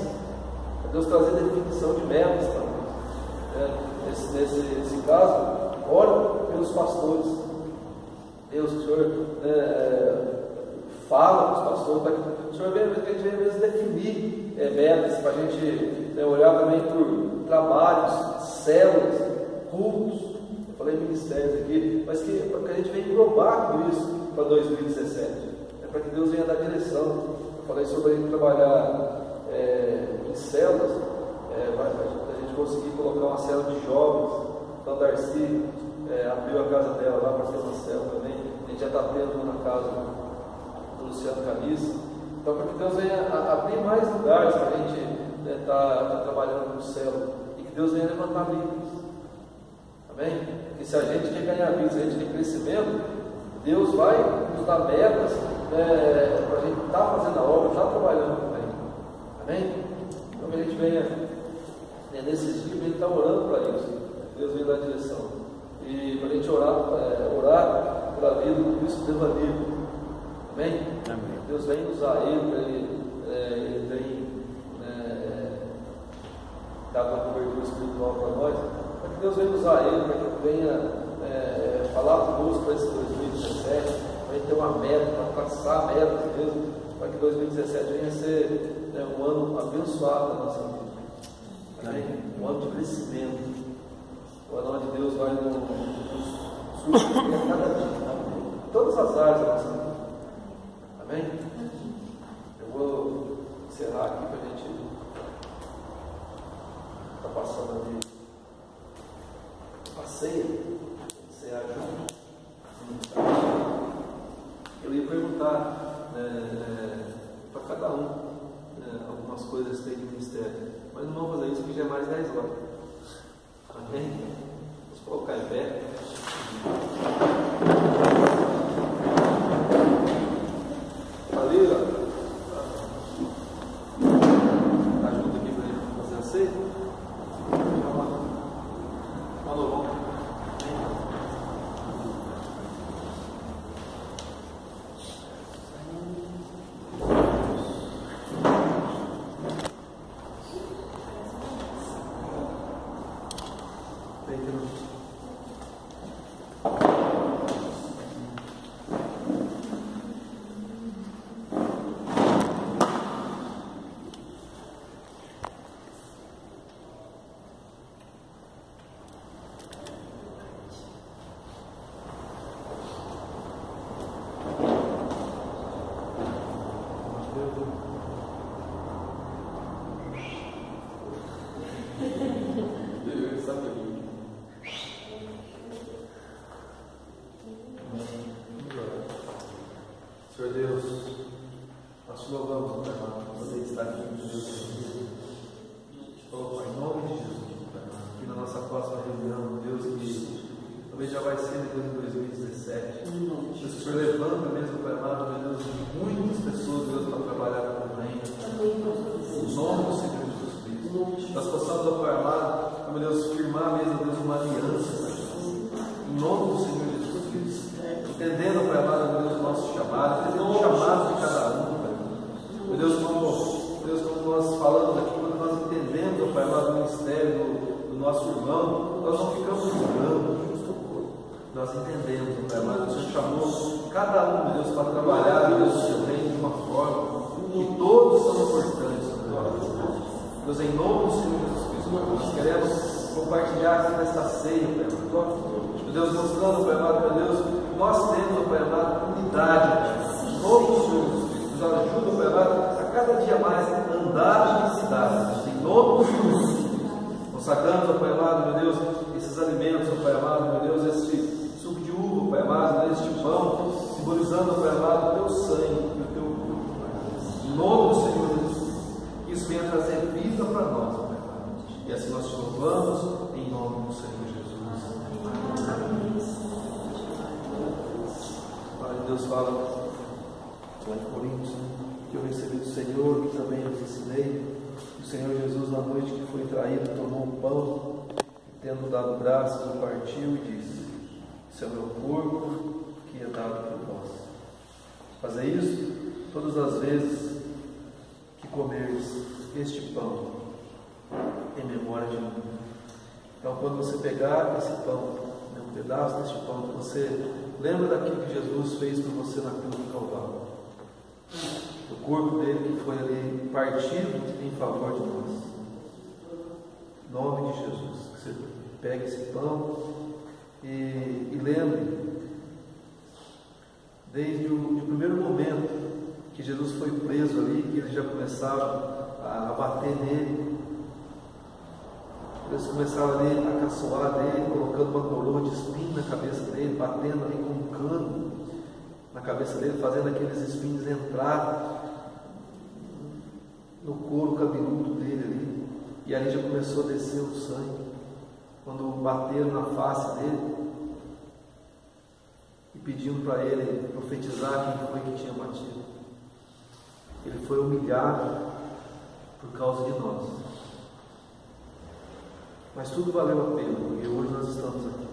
para Deus trazer definição de metas para nós. Nesse caso, ora pelos pastores. Deus, que o Senhor fala para os pastores, para que o Senhor venha mesmo definir metas, para a gente olhar também por trabalhos, células, cultos, eu falei ministérios aqui, mas para que a gente venha englobar tudo isso para 2017, para que Deus venha dar direção. Eu falei sobre a gente trabalhar em células, para a gente conseguir colocar uma célula de jovens. Então, a Darcy abriu a casa dela lá para ter uma célula também. A gente já está tendo uma na casa do Luciano Camisa. Então, para que Deus venha abrir mais lugares para a gente estar trabalhando com célula. E que Deus venha levantar vidas. Amém? Porque se a gente quer ganhar vidas, se a gente quer crescimento, Deus vai nos dar metas para a gente estar fazendo a obra, estar trabalhando também. Amém? Então, que a gente venha nesses dias, a gente está orando para isso. Deus venha dar direção. E para a gente orar pela vida do Cristo Devaneiro. Amém? Amém? Deus vem usar ele para ele tem dado uma cobertura espiritual para nós. Para que Deus venha usar ele, para que venha falar conosco para esse 2017, para a gente ter uma meta, para traçar metas mesmo, para que 2017 venha ser um ano abençoado da nossa vida. Amém? Um ano de crescimento. O ano onde Deus vai nos surpreender a cada dia. Em todas as áreas da nossa vida. Amém? Eu vou encerrar aqui para a gente estar passando ali a ceia. Encerrar junto. Eu ia perguntar para cada um algumas coisas a respeito do ministério. Mas não vamos fazer isso porque já é mais 10 horas. Amém? Vamos colocar em pé. Valeu. Ajuda aqui para ele fazer a ceia. Mandou bom. Senhor Deus, nós te louvamos, Pai amado, por poder estar aqui com Deus. Te colocar em nome de Jesus, Pai amado, aqui na nossa próxima reunião, Deus, que talvez já vai ser depois de 2017. Deus, que o Senhor levanta mesmo, Pai amado, meu Deus, muitas pessoas, Deus, para trabalhar com o reino. Em nome do Senhor Jesus Cristo. Nós possamos, Pai amado, meu Deus, firmar mesmo, Deus, uma aliança, Pai amado. Em nome do Senhor Jesus Cristo. Entendendo, Pai amado, meu Deus, o nosso chamado, entendendo o chamado de cada um, Pai. Meu Deus, como nós falamos aqui, quando nós entendemos, Pai amado, o ministério do nosso irmão, nós não ficamos julgando, nós entendemos, Pai amado, o Senhor chamou cada um, meu Deus, para trabalhar, meu Deus, o seu reino de uma forma que todos são importantes, Deus, em nome do Senhor Jesus Cristo, nós queremos compartilhar aqui nesta ceia, Pai amado. Meu Deus, mostrando, Pai amado, meu Deus, nós temos, Pai amado, unidade, em nome do Senhor Jesus Cristo. Nos ajuda, Pai amado, a cada dia mais andar em unidade, em nome do Senhor Jesus Cristo. Consagramos, Pai amado, meu Deus, esses alimentos, Pai amado, meu Deus, esse suco de uva, Pai amado, este pão, simbolizando, Pai amado, o teu sangue, o teu corpo, em nome do Senhor Jesus. Que isso venha trazer vida para nós, Pai amado. E assim nós te louvamos, em nome do Senhor Jesus. Amém. Deus fala lá em Coríntios, que eu recebi do Senhor, que também eu vos ensinei. O Senhor Jesus, na noite que foi traído, tomou o pão, tendo dado graças, o partiu e disse: "Esse é o meu corpo, que é dado por vós. Fazer isso todas as vezes que comerdes este pão, em memória de mim." Então, quando você pegar esse pão, um pedaço deste pão que você lembra daquilo que Jesus fez por você na cruz do Calvário. O corpo dele que foi ali partido em favor de nós. Em nome de Jesus, que você pegue esse pão e lembre, desde o primeiro momento que Jesus foi preso ali, que eles já começaram a bater nele, eles começaram ali a caçoar dele, colocando uma coroa de espinho na cabeça dele, batendo ali com um cano na cabeça dele, fazendo aqueles espinhos entrar no couro cabeludo dele ali, e ali já começou a descer o sangue, quando bateram na face dele e pedindo para ele profetizar quem foi que tinha batido. Ele foi humilhado por causa de nós. Mas tudo valeu a pena, porque hoje nós estamos aqui.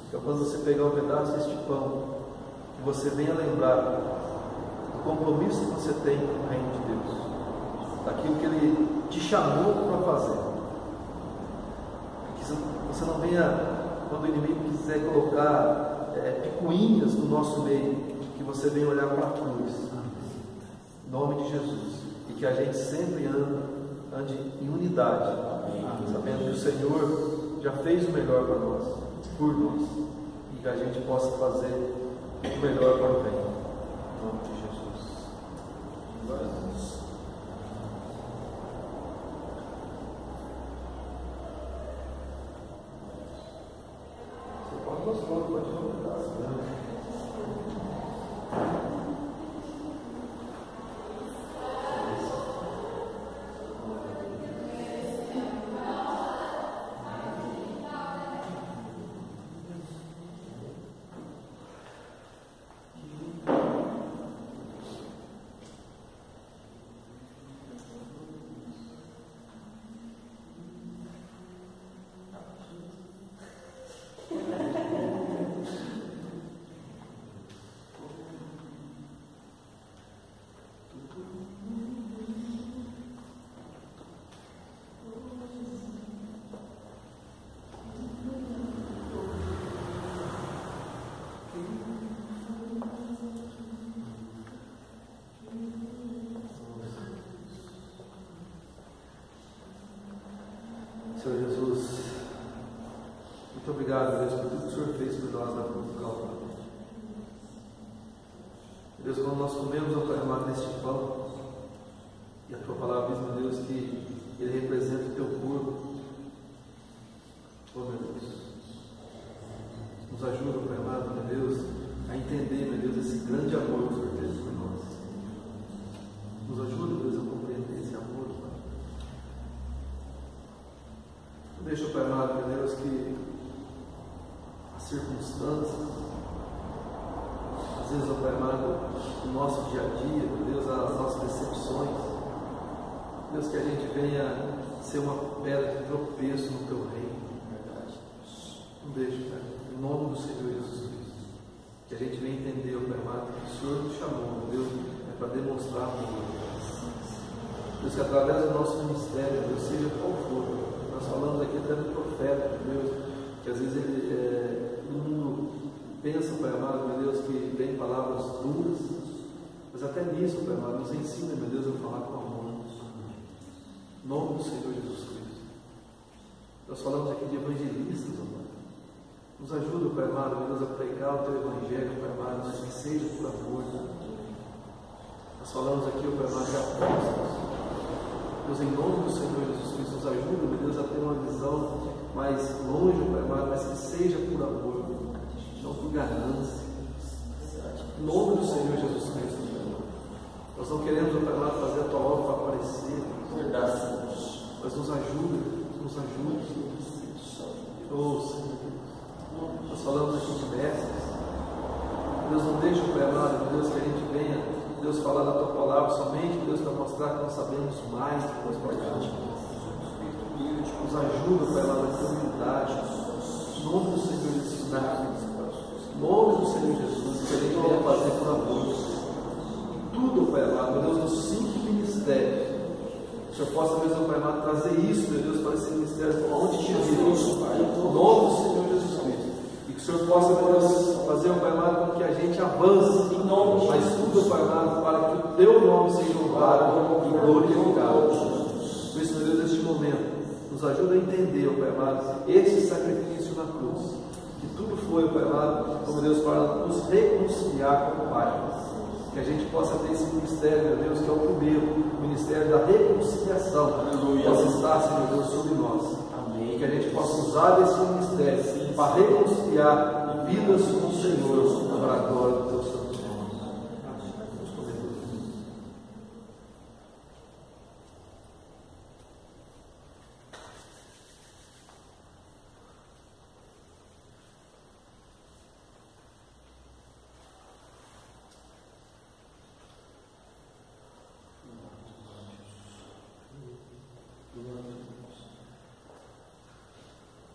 Então, quando você pegar um pedaço deste pão, que você venha lembrar do compromisso que você tem com o reino de Deus, daquilo que Ele te chamou para fazer. Que você não venha, quando o inimigo quiser colocar picuinhas no nosso meio, que você venha olhar para a cruz, em nome de Jesus, e que a gente sempre ande em unidade, sabendo que o Senhor já fez o melhor para nós, por nós, e que a gente possa fazer o melhor para o reino, em nome de Jesus. Glória a Deus. Você pode mostrar, pode colocar. Senhor Jesus, muito obrigado, Deus, por tudo que o Senhor fez por nós na cruz do Calvário. Deus, quando nós comemos o Pai amado deste pão, e a Tua palavra diz, meu Deus, que ele representa o Teu corpo, oh meu Deus, nos ajuda, Pai amado, meu Deus, a entender, meu Deus, esse grande amor que o Senhor fez por nós. Nos ajuda, Deus, a compreender esse amor, Pai. Deixa, Pai amado, meu Deus, que as circunstâncias, às vezes, Pai amado, no nosso dia a dia, meu Deus, as nossas decepções, Deus, que a gente venha ser uma pedra de tropeço no Teu reino, verdade. Não deixa, Pai, em nome do Senhor Jesus Cristo, que a gente venha entender, Pai amado, que o Senhor nos chamou, meu Deus, é para demonstrar amor. Deus, que através do nosso ministério, Deus, seja qual for, nós falamos aqui até do profeta, meu Deus, que às vezes o mundo pensa, Pai amado, meu Deus, que vem palavras duras, mas até nisso, Pai amado, nos ensina, meu Deus, a falar com amor. Em nome do Senhor Jesus Cristo. Nós falamos aqui de evangelistas, amado. Nos ajuda, Pai amado, meu Deus, a pregar o Teu Evangelho, Pai amado, mas que seja por amor. Nós falamos aqui, Pai amado, de apóstolos. Deus, em nome do Senhor Jesus Cristo, nos ajuda, meu Deus, a ter uma visão mais longe, Pai amado, mas que seja por amor, não por ganância. Em nome do Senhor Jesus Cristo, Pai amado. Nós não queremos, Pai amado, fazer a Tua obra para aparecer, mas nos ajuda, nos ajuda. Oh, Senhor, nós falamos aqui de mestres. Deus, não deixa, Pai amado, meu Deus, que a gente venha, Deus, falar da Tua palavra somente, Deus, para mostrar que nós sabemos mais do que nós podemos. Nos ajuda, Pai amado, com humildade. Em nome do Senhor Jesus Cristo. Em nome do Senhor Jesus, que a gente venha fazer por amor. Tudo, Pai amado, meu Deus, nos 5 ministérios. Que eu possa, mesmo, Pai amado, trazer isso, meu Deus, para esse ministério onde te virou, Pai, em nome do Senhor Jesus Cristo. E que que o Senhor possa, Deus, fazer, Pai amado, com que a gente avance em nome, mas tudo, Pai amado, para que o Teu nome seja louvado e glorificado. Por isso, meu Deus, neste momento, nos ajuda a entender, Pai amado, esse sacrifício na cruz. Que tudo foi, Pai amado, como Deus, para nos reconciliar com o Pai. Que a gente possa ter esse ministério, meu Deus, que é o primeiro, o ministério da reconciliação. Aleluia. Possa estar, Senhor Deus, sobre nós. Amém. Que a gente possa usar desse ministério para reconciliar vidas com o Senhor, para a glória do Teu santo nome.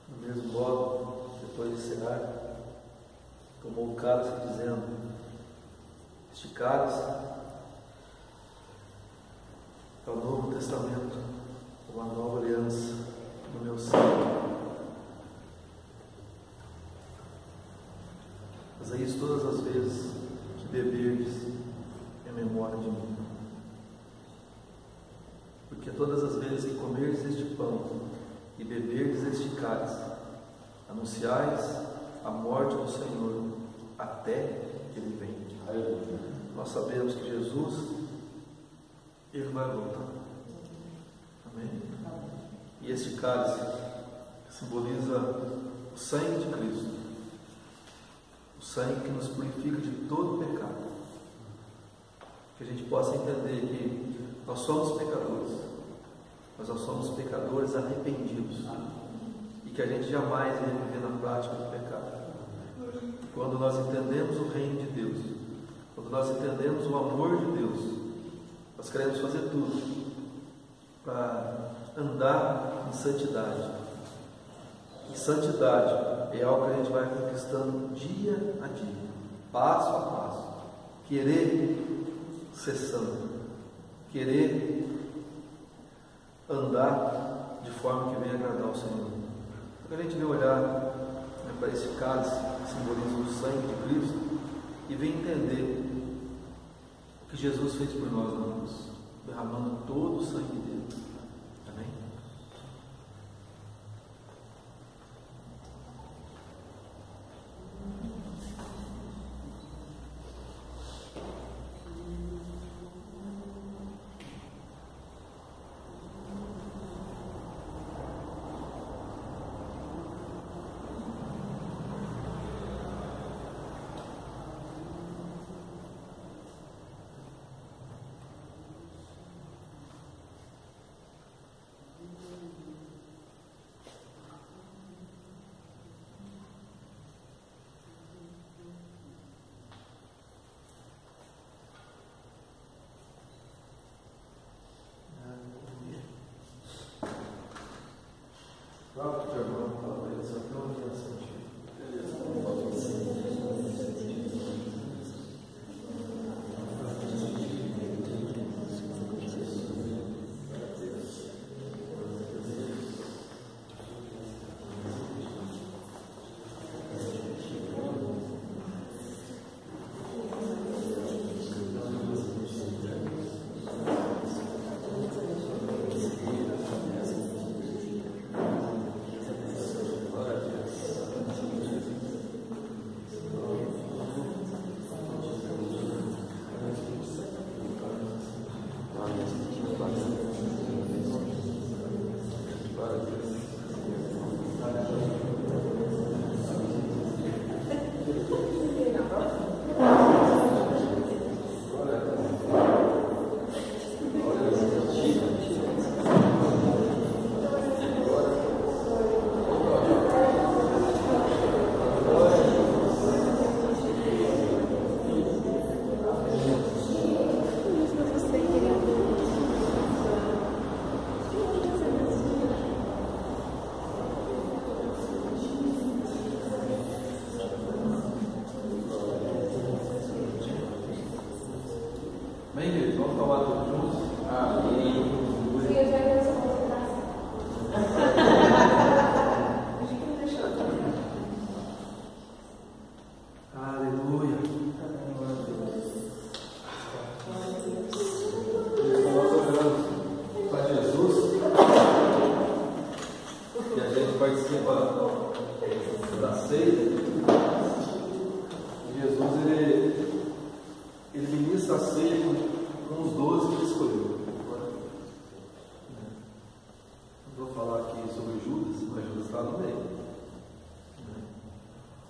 No mesmo modo, depois de cear, tomou o cálice, dizendo: este cálice é o Novo Testamento, uma nova aliança no meu sangue. Fazei isso todas as vezes que beberdes em memória de mim. Porque todas as vezes que comerdes este pão e beberdes este cálice, anunciais a morte do Senhor até que Ele venha. Nós sabemos que Jesus, Ele vai voltar. Amém? E este cálice simboliza o sangue de Cristo, o sangue que nos purifica de todo pecado. Que a gente possa entender que nós somos pecadores, mas nós somos pecadores arrependidos, e que a gente jamais vai viver na prática do pecado. Quando nós entendemos o reino de Deus, quando nós entendemos o amor de Deus, nós queremos fazer tudo para andar em santidade. E santidade é algo que a gente vai conquistando dia a dia, passo a passo. Querer ser santo, querer andar de forma que venha agradar ao Senhor. Quando a gente vem olhar para esse cálice que simboliza o sangue de Cristo e vem entender o que Jesus fez por nós na cruz, derramando todo o sangue dele. Amém?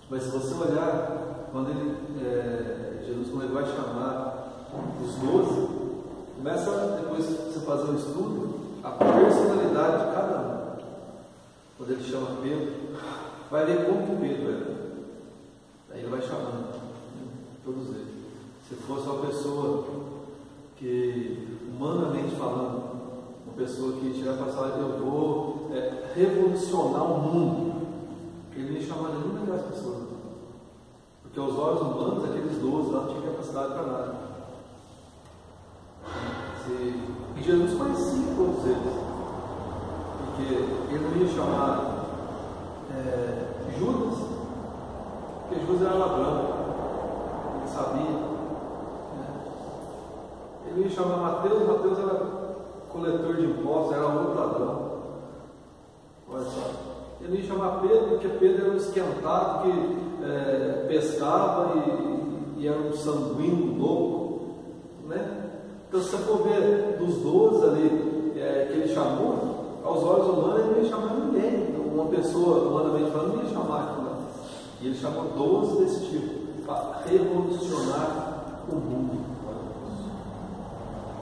Mas se você olhar, quando Jesus, quando ele vai chamar os 12, começa depois você fazer um estudo, a personalidade de cada um. Quando ele chama Pedro, vai ver como que Pedro era. Aí ele vai chamando todos eles. Se fosse uma pessoa que, humanamente falando, uma pessoa que tiver para falar, eu vou revolucionar o mundo, ele nem chamar nenhuma daquelas pessoas. Porque aos olhos humanos, aqueles 12 lá não tinham capacidade para nada. E Jesus conhecia todos eles. Porque ele não ia chamar Judas, porque Judas era ladrão, ele sabia. Ele ia chamar Mateus, Mateus era coletor de impostos, era outro ladrão. Olha só. Ele ia chamar Pedro, porque Pedro era um esquentado que pescava e era um sanguíneo louco, né? Então, se você for ver dos 12 ali que ele chamou, aos olhos humanos ele não ia chamar ninguém. Uma pessoa, humanamente falando, não ia chamar aquilo lá. E ele chamou 12 desse tipo, para revolucionar o mundo.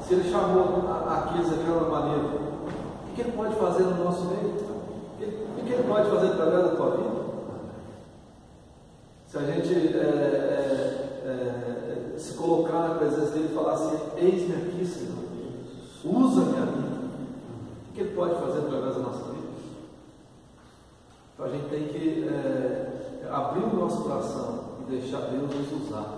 Se ele chamou aqueles daquela maneira, o que ele pode fazer no nosso meio? O que ele pode fazer através da tua vida? Se a gente se colocar na presença dele e falar assim: eis-me aqui, Senhor, usa-me a mim, o que ele pode fazer através da nossa vida? Então a gente tem que abrir o nosso coração e deixar Deus nos usar.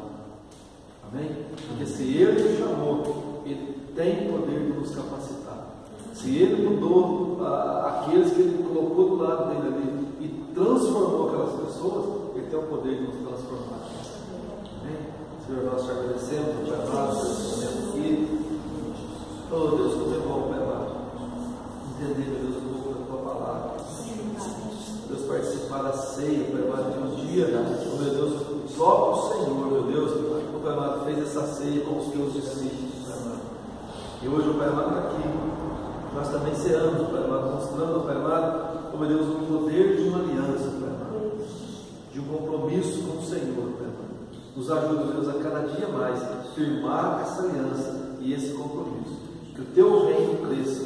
Amém? Porque se Ele nos chamou, Ele tem o poder de nos capacitar. Se Ele mudou aqueles que Ele colocou do lado dele ali e transformou aquelas pessoas, Ele tem o poder de nos transformar. Amém? Senhor, nós te agradecemos, Pai amado, por aqui. Oh Deus, como é bom, Pai amado, entender, meu Deus, um pouco da Tua palavra. Deus, participar da ceia, Pai amado, de um dia, oh meu Deus, só o Senhor, meu Deus, o Pai amado, fez essa ceia com os teus discípulos, Pai amado. E hoje o Pai amado está aqui. Nós também ceamos, Pai amado, mostrando, Pai amado, oh meu Deus, o poder de uma aliança, Pai amado, de um compromisso com o Senhor, Pai amado. Nos ajuda, Deus, a cada dia mais firmar essa aliança e esse compromisso. Que o teu reino cresça